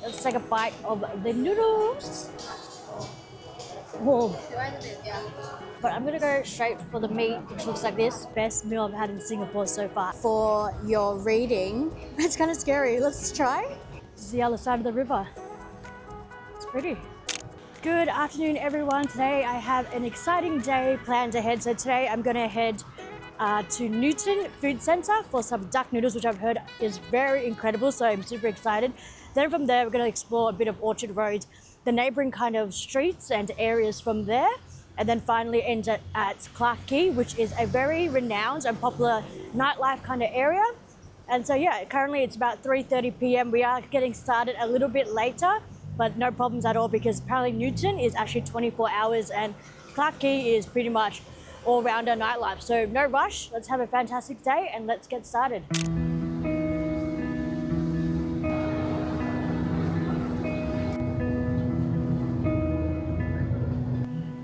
Let's take a bite of the noodles. Whoa. But I'm gonna go straight for the meat, which looks like this. Best meal I've had in Singapore so far. For your reading, it's kind of scary. Let's try. This is the other side of the river. It's pretty. Good afternoon, everyone. Today I have an exciting day planned ahead. So today I'm gonna head to Newton Food Centre for some duck noodles, which I've heard is very incredible. So I'm super excited. Then from there, we're gonna explore a bit of Orchard Road, the neighbouring kind of streets and areas from there. And then finally end at Clarke Quay, which is a very renowned and popular nightlife kind of area. And so yeah, currently it's about 3:30 p.m. We are getting started a little bit later, but no problems at all because apparently Newton is actually 24 hours and Clarke Quay is pretty much all-rounder nightlife. So no rush, let's have a fantastic day and let's get started.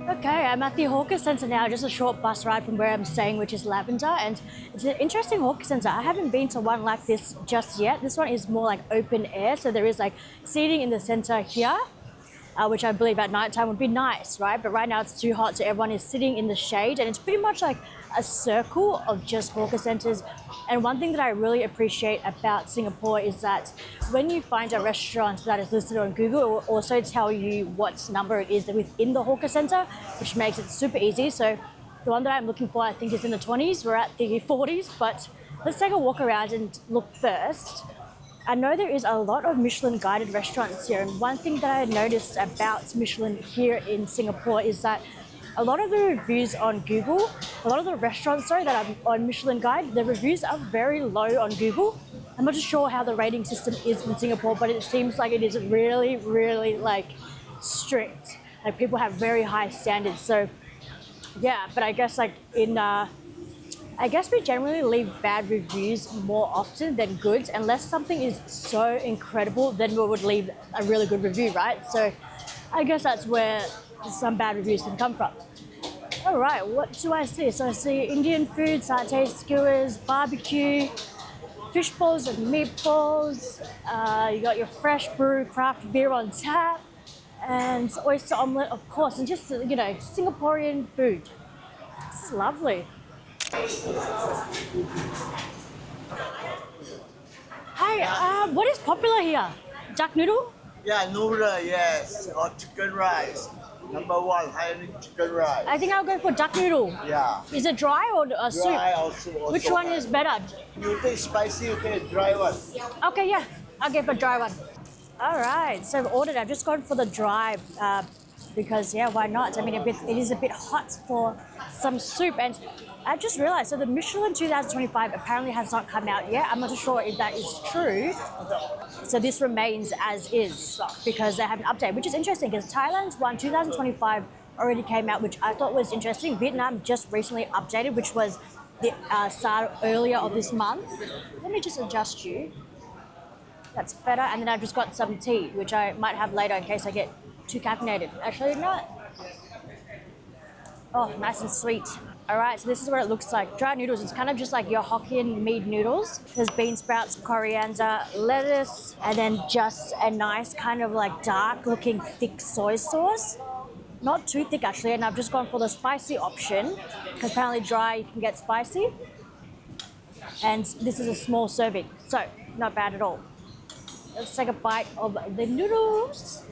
Okay, I'm at the hawker centre now, just a short bus ride from where I'm staying, which is Lavender, and it's an interesting hawker centre. I haven't been to one like this just yet. This one is more like open air, so there is like seating in the centre here, which I believe at night time would be nice, right? But right now it's too hot, so everyone is sitting in the shade, and it's pretty much like a circle of just hawker centres. And one thing that I really appreciate about Singapore is that when you find a restaurant that is listed on Google, it will also tell you what number it is within the hawker centre, which makes it super easy. So the one that I'm looking for, I think, is in the 20s. We're at the 40s, but let's take a walk around and look first. I know there is a lot of Michelin guided restaurants here, and one thing that I noticed about Michelin here in Singapore is that a lot of the reviews on Google, a lot of the restaurants, that are on Michelin Guide, the reviews are very low on Google. I'm not sure how the rating system is in Singapore, but it seems like it is really, really like strict. Like people have very high standards. So yeah, but I guess like I guess we generally leave bad reviews more often than good. Unless something is so incredible, then we would leave a really good review, right? So I guess that's where some bad reviews can come from. All right, what do I see? So I see Indian food, satay skewers, barbecue, fish balls and meatballs. You got your fresh brew craft beer on tap, and oyster omelette, of course, and just, you know, Singaporean food. This is lovely. Hi, what is popular here? Duck noodle? Yeah, noodle, yes, or chicken rice. Number one, Hainanese chicken rice. I think I'll go for duck noodle. Yeah. Is it dry or soup? Dry or soup. Which one is better? You take spicy, you take dry one. Okay, yeah, I'll get the dry one. All right, so I've ordered. I've just gone for the dry because yeah, why not? I mean, it is a bit hot for some soup, and I just realized, so the Michelin 2025 apparently has not come out yet. I'm not sure if that is true. So this remains as is because they haven't updated, which is interesting because Thailand's one 2025 already came out, which I thought was interesting. Vietnam just recently updated, which was the start earlier of this month. Let me just adjust you. That's better. And then I've just got some tea, which I might have later in case I get too caffeinated. Actually, not. Oh, nice and sweet. All right, so this is what it looks like. Dry noodles, it's kind of just like your Hokkien meat noodles. There's bean sprouts, coriander, lettuce, and then just a nice kind of like dark looking thick soy sauce. Not too thick actually, and I've just gone for the spicy option because apparently dry you can get spicy. And this is a small serving, so not bad at all. Let's take a bite of the noodles.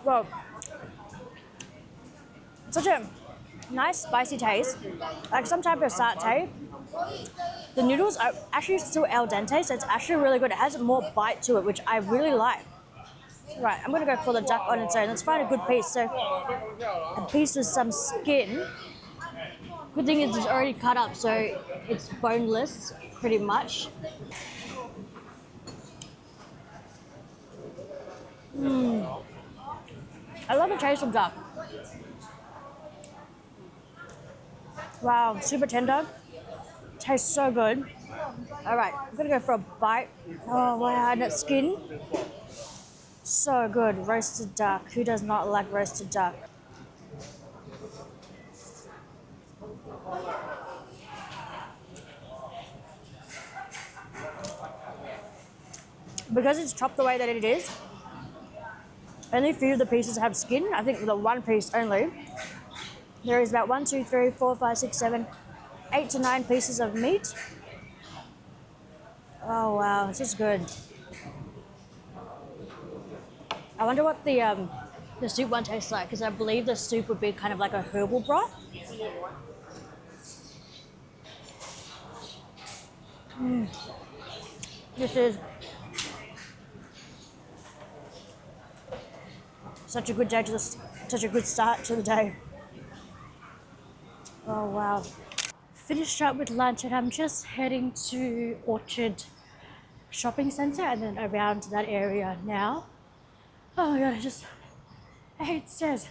Well, such a nice spicy taste, like some type of satay. The noodles are actually still al dente, so it's actually really good. It has more bite to it, which I really like. Right, I'm gonna go for the duck on its own. Let's find a good piece. So a piece with some skin. Good thing is it's already cut up, so it's boneless pretty much. I love the taste of duck. Wow, super tender. Tastes so good. All right, I'm gonna go for a bite. Oh wow, and that skin. So good, roasted duck. Who does not like roasted duck? Because it's chopped the way that it is, only a few of the pieces have skin. I think the one piece only. There is about 1, 2, 3, 4, 5, 6, 7, 8 to 9 pieces of meat. Oh wow, this is good. I wonder what the soup one tastes like, because I believe the soup would be kind of like a herbal broth. This is such a good day to such a good start to the day. Oh wow. Finished up with lunch and I'm just heading to Orchard Shopping Centre and then around that area now. Oh my god, I hate stairs.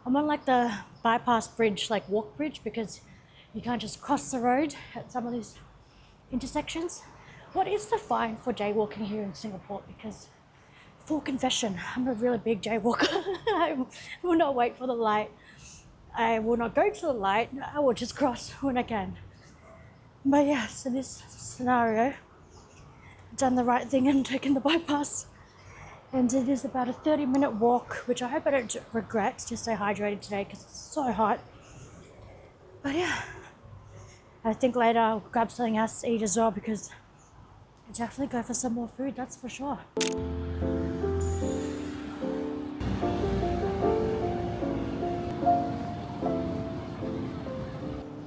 I'm on like the bypass bridge, like walk bridge, because you can't just cross the road at some of these intersections. What is the fine for jaywalking here in Singapore? Because full confession, I'm a really big jaywalker. I will not wait for the light. I will not go to the light. I will just cross when I can. But yeah, so this scenario, I've done the right thing and taken the bypass. And it is about a 30-minute walk, which I hope I don't regret to stay hydrated today because it's so hot. But yeah, I think later I'll grab something else to eat as well, because I'll definitely go for some more food, that's for sure.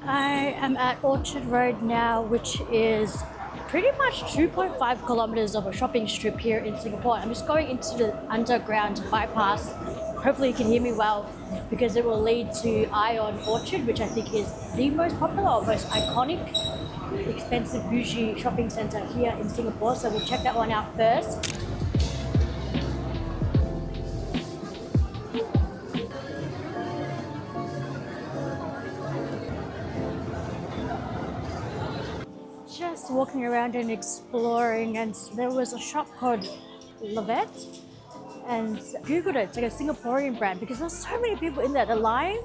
I am at Orchard Road now, which is pretty much 2.5 kilometers of a shopping strip here in Singapore. I'm just going into the underground bypass. Hopefully you can hear me well, because it will lead to Ion Orchard, which I think is the most popular or most iconic, expensive bougie shopping centre here in Singapore. So we'll check that one out first. Just walking around and exploring, and there was a shop called Levette, and Googled it. It's like a Singaporean brand, because there's so many people in there. The line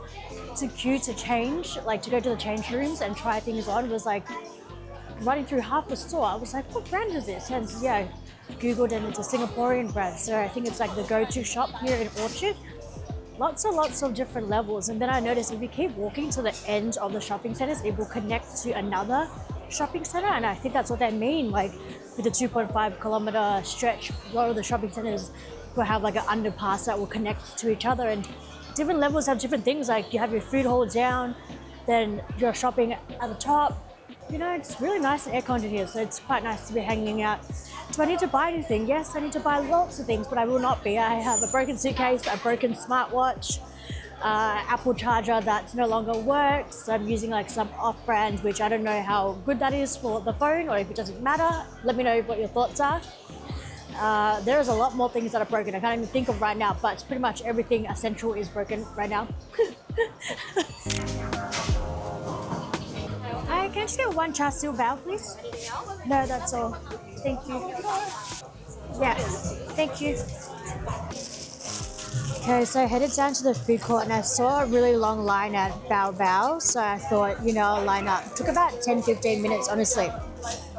to queue to change, like to go to the change rooms and try things on, was like running through half the store. I was like, what brand is this? And yeah, Googled, and it's a Singaporean brand. So I think it's like the go-to shop here in Orchard. Lots of different levels. And then I noticed if you keep walking to the end of the shopping centers, it will connect to another shopping center. And I think that's what they mean, like with the 2.5 kilometer stretch. A lot of the shopping centers will have like an underpass that will connect to each other, and different levels have different things. Like you have your food hall down, then you're shopping at the top. You know, it's really nice and air-conditioned here, so it's quite nice to be hanging out. Do I need to buy anything? Yes, I need to buy lots of things, but I will not be. I have a broken suitcase, a broken smartwatch, Apple charger that no longer works. I'm using like some off-brand, which I don't know how good that is for the phone, or if it doesn't matter. Let me know what your thoughts are. There's a lot more things that are broken. I can't even think of right now, but pretty much everything essential is broken right now. Hi, can I just get one Charsiu Bao, please? No, that's all. Thank you. Yeah, thank you. Okay, so I headed down to the food court and I saw a really long line at Bao Bao. So I thought, you know, I'll line up. It took about 10-15 minutes, honestly,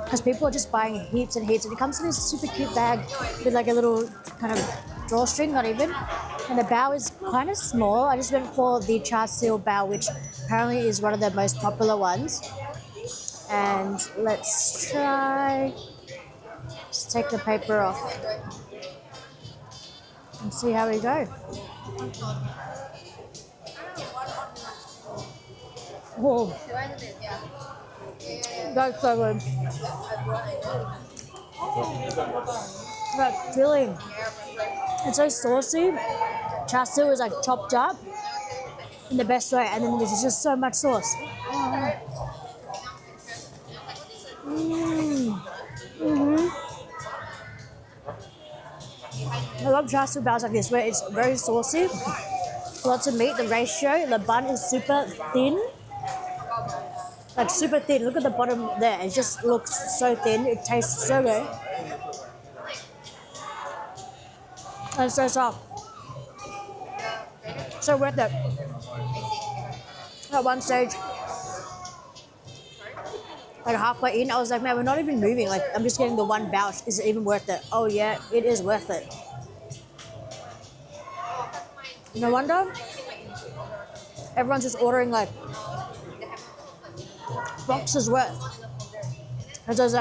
because people are just buying heaps and heaps. And it comes in this super cute bag with like a little kind of drawstring, not even. And the bao is kind of small. I just went for the Charsiu Bao, which apparently is one of the most popular ones. And let's try, just take the paper off and see how we go. Oh, that's so good. That filling, it's so saucy. Charsiu is like chopped up in the best way, and then there's just so much sauce. I love Charsiu Baos like this, where it's very saucy, lots of meat. The ratio, the bun is super thin, like super thin. Look at the bottom there, it just looks so thin. It tastes so good. And it's so soft. So worth it. At one stage, like halfway in, I was like, man, we're not even moving. Like, I'm just getting the one bao. Is it even worth it? Oh yeah, it is worth it. No wonder everyone's just ordering like boxes worth. Because there's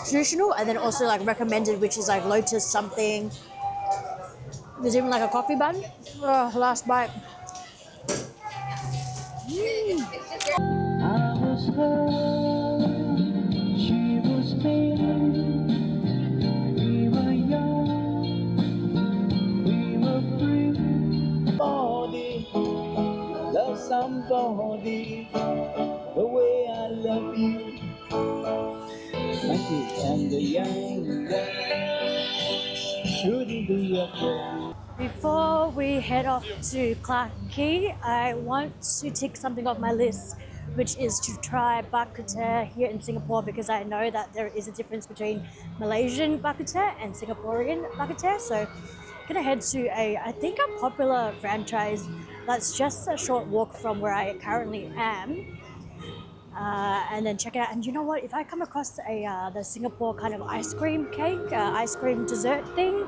traditional and then also like recommended, which is like lotus something. There's even like a coffee bun. Oh, last bite. I was her, she was me. We were young, we were free. Body, love somebody the way I love you. Thank you. And the young shouldn't be afraid. Before we head off to Clarke Quay, I want to tick something off my list, which is to try Bak Kut Teh here in Singapore, because I know that there is a difference between Malaysian Bak Kut Teh and Singaporean Bak Kut Teh. So I'm gonna head to I think a popular franchise that's just a short walk from where I currently am. And then check it out. And you know what? If I come across the Singapore kind of ice cream cake, ice cream dessert thing,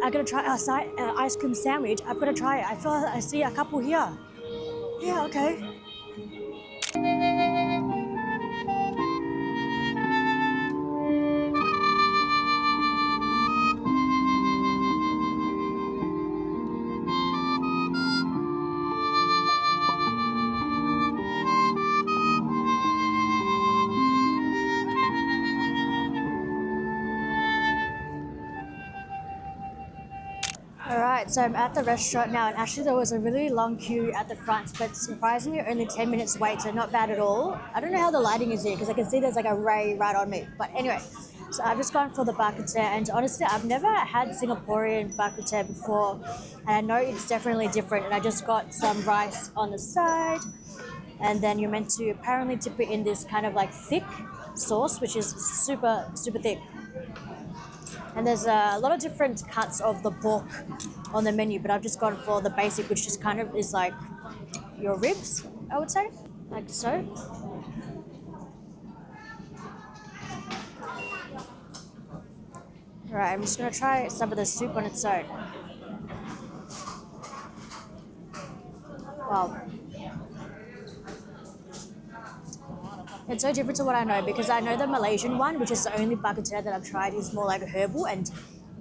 I'm gonna try ice cream sandwich. I'm gonna try it. I feel I see a couple here. Yeah, okay. Alright, so I'm at the restaurant now, and actually there was a really long queue at the front, but surprisingly only 10 minutes wait, so not bad at all. I don't know how the lighting is here, because I can see there's like a ray right on me. But anyway, so I've just gone for the Bak Kut Teh, and honestly I've never had Singaporean Bak Kut Teh before, and I know it's definitely different, and I just got some rice on the side, and then you're meant to apparently dip it in this kind of like thick sauce, which is super, super thick. And there's a lot of different cuts of the pork on the menu, but I've just gone for the basic, which just kind of is like your ribs, I would say, like so. Right, I'm just gonna try some of the soup on its own. Wow. It's so different to what I know, because I know the Malaysian one, which is the only Bak Kut Teh that I've tried, is more like herbal and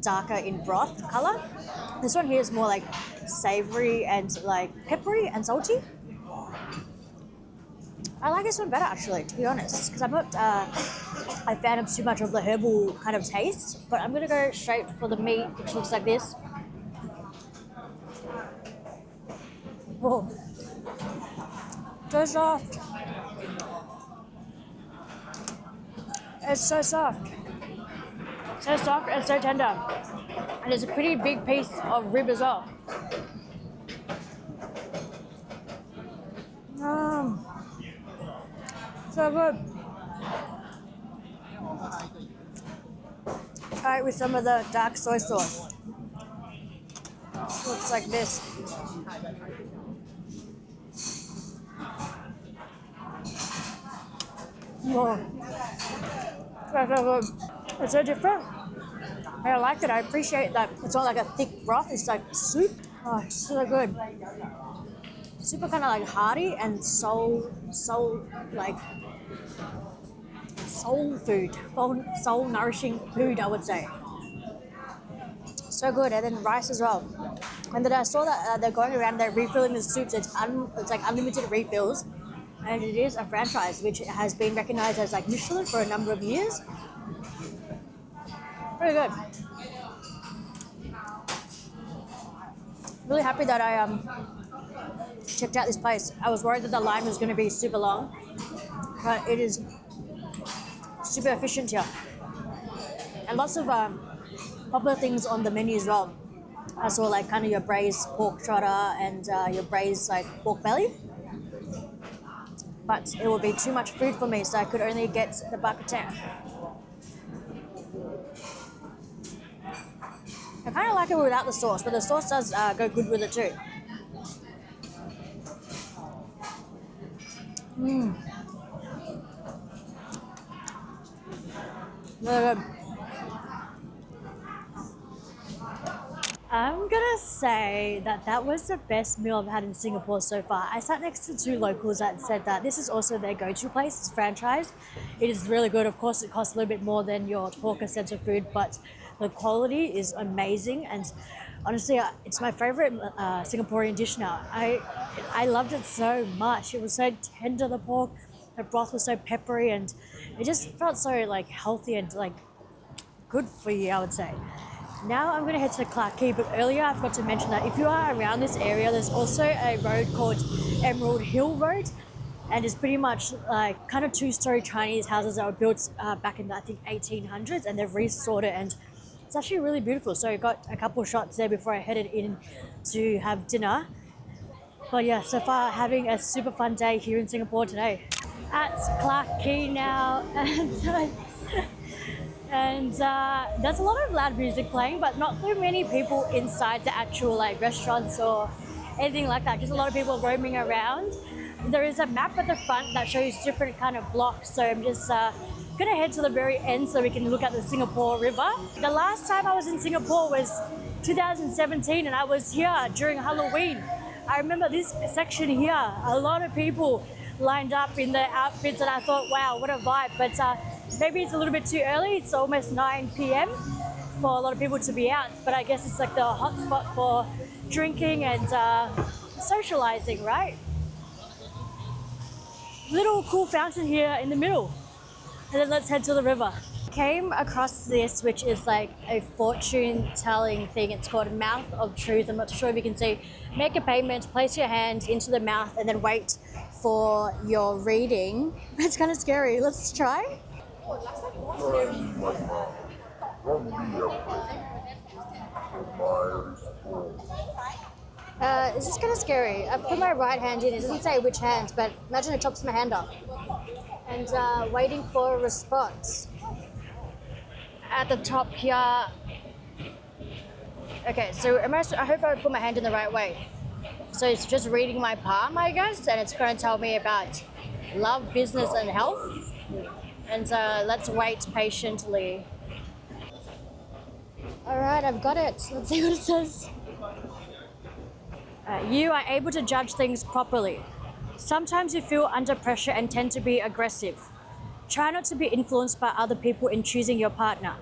darker in broth color. This one here is more like savory and like peppery and salty. I like this one better actually, to be honest, because I'm not a fan of too much of the herbal kind of taste, but I'm gonna go straight for the meat, which looks like this. Whoa. So soft. It's so soft. So soft and so tender. And it's a pretty big piece of rib as well. So good. Try it with some of the dark soy sauce. Looks like this. Whoa. So good. It's so different. I like it. I appreciate that it's not like a thick broth. It's like soup. Oh, it's so good. Super kind of like hearty and soul food. Soul nourishing food, I would say. So good. And then rice as well. And then I saw that they're going around, they're refilling the soups. It's like unlimited refills. And it is a franchise which has been recognized as like Michelin for a number of years. Pretty good. Really happy that I checked out this place. I was worried that the line was going to be super long, but it is super efficient here. And lots of popular things on the menu as well. I saw like kind of your braised pork trotter and your braised like pork belly. But it would be too much food for me, so I could only get the Bak Kut Teh. I kind of like it without the sauce, but the sauce does go good with it too. Really good. I'm gonna say that that was the best meal I've had in Singapore so far. I sat next to two locals that said that this is also their go-to place. It's franchised. It is really good. Of course, it costs a little bit more than your hawker center food, but the quality is amazing. And honestly, it's my favorite Singaporean dish now. I loved it so much. It was so tender, the pork. The broth was so peppery, and it just felt so like healthy and like good for you, I would say. Now I'm going to head to Clarke Quay, but earlier I forgot to mention that if you are around this area, there's also a road called Emerald Hill Road, and it's pretty much like kind of two-story Chinese houses that were built back in the, I think, 1800s, and they've restored it, and it's actually really beautiful. So I got a couple of shots there before I headed in to have dinner. But yeah, so far having a super fun day here in Singapore today. At Clarke Quay now, and there's a lot of loud music playing, but not too many people inside the actual like restaurants or anything like that. Just a lot of people roaming around. There is a map at the front that shows different kind of blocks, so I'm just gonna head to the very end so we can look at the Singapore River. The last time I was in Singapore was 2017, and I was here during Halloween. I remember this section here, a lot of people lined up in their outfits, and I thought, wow, what a vibe. But maybe it's a little bit too early. It's almost 9 p.m. for a lot of people to be out, but I guess it's like the hot spot for drinking and socializing, right? Little cool fountain here in the middle. And then let's head to the river. Came across this, which is like a fortune telling thing. It's called Mouth of Truth. I'm not sure if you can see. Make a payment, place your hand into the mouth, and then wait for your reading. It's kind of scary. Let's try. It's just kind of scary. I put my right hand in. It doesn't say which hand, but imagine it chops my hand off. And waiting for a response. At the top here. Okay, so I hope I put my hand in the right way. So it's just reading my palm, I guess, and it's going to tell me about love, business, and health. And let's wait patiently. All right, I've got it. Let's see what it says. You are able to judge things properly. Sometimes you feel under pressure and tend to be aggressive. Try not to be influenced by other people in choosing your partner.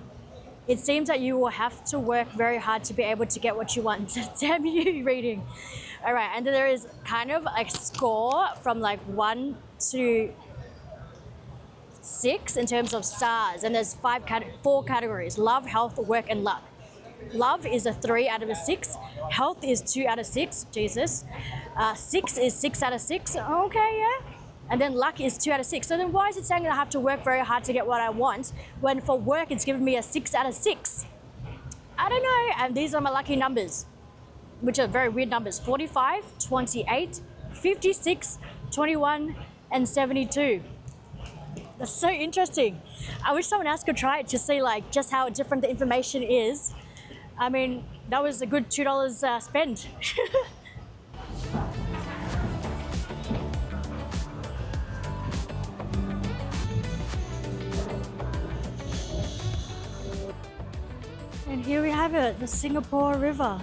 It seems that you will have to work very hard to be able to get what you want. Damn you, reading. All right, and then there is kind of a score from like 1 to 6 in terms of stars, and there's 4 categories: love, health, work, and luck. Love is a 3 out of a 6. Health is 2 out of 6. Jesus. 6 is 6 out of 6. Okay, yeah. And then luck is 2 out of 6. So then why is it saying that I have to work very hard to get what I want when for work it's giving me a 6 out of 6? I don't know. And these are my lucky numbers, which are very weird numbers: 45, 28, 56, 21, and 72. That's so interesting. I wish someone else could try it to see like just how different the information is. I mean, that was a good $2 spend. And here we have it, the Singapore River.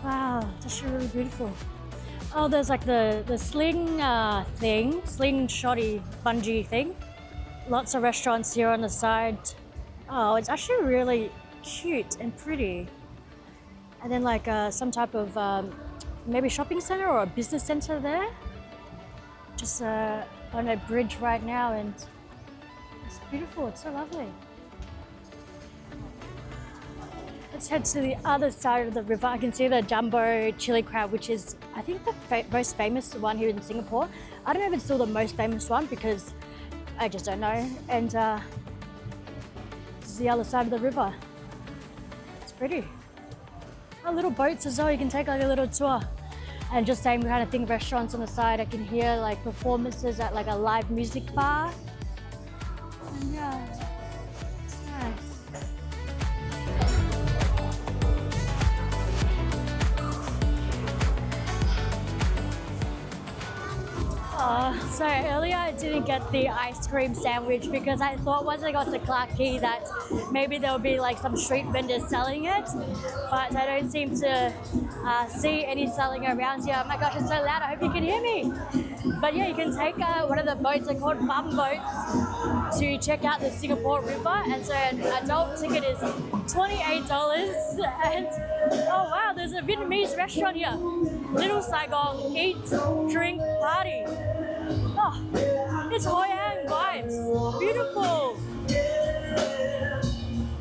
Wow, that's actually really beautiful. Oh, there's like the sling thing, slingshotty bungee thing. Lots of restaurants here on the side. Oh, it's actually really cute and pretty. And then like some type of maybe shopping center or a business center there. Just on a bridge right now, and it's beautiful, it's so lovely. Let's head to the other side of the river. I can see the jumbo chili crab, which is, I think, the most famous one here in Singapore. I don't know if it's still the most famous one because I just don't know. And this is the other side of the river. It's pretty. Oh, little boats as well. You can take like a little tour. And just same kind of thing, restaurants on the side. I can hear like performances at like a live music bar. And yeah, it's nice. So earlier I didn't get the ice cream sandwich because I thought once I got to Clarke Quay that maybe there'll be like some street vendors selling it, but I don't seem to see any selling around here. Oh my gosh, it's so loud, I hope you can hear me. But yeah, you can take one of the boats, they're called bum boats, to check out the Singapore River, and so an adult ticket is $28, and oh wow, there's a Vietnamese restaurant here. Little Saigon, eat, drink, party. Oh, it's Kwee Heng vibes. Beautiful.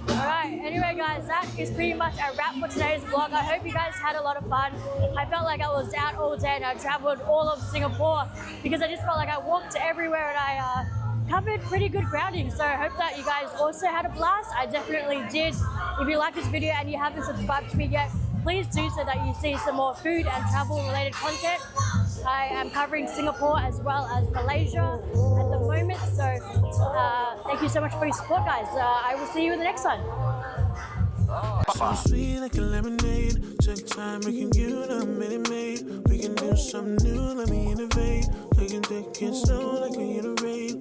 Alright, anyway guys, that is pretty much a wrap for today's vlog. I hope you guys had a lot of fun. I felt like I was out all day and I traveled all of Singapore because I just felt like I walked everywhere and I covered pretty good grounding. So I hope that you guys also had a blast. I definitely did. If you like this video and you haven't subscribed to me yet, please do so that you see some more food and travel related content. I am covering Singapore as well as Malaysia at the moment. So thank you so much for your support, guys. I will see you in the next one. So sweet like a lemonade. Take time, we can give it a minute, mate. We can do something new, let me innovate. We can take it slow like we iterate.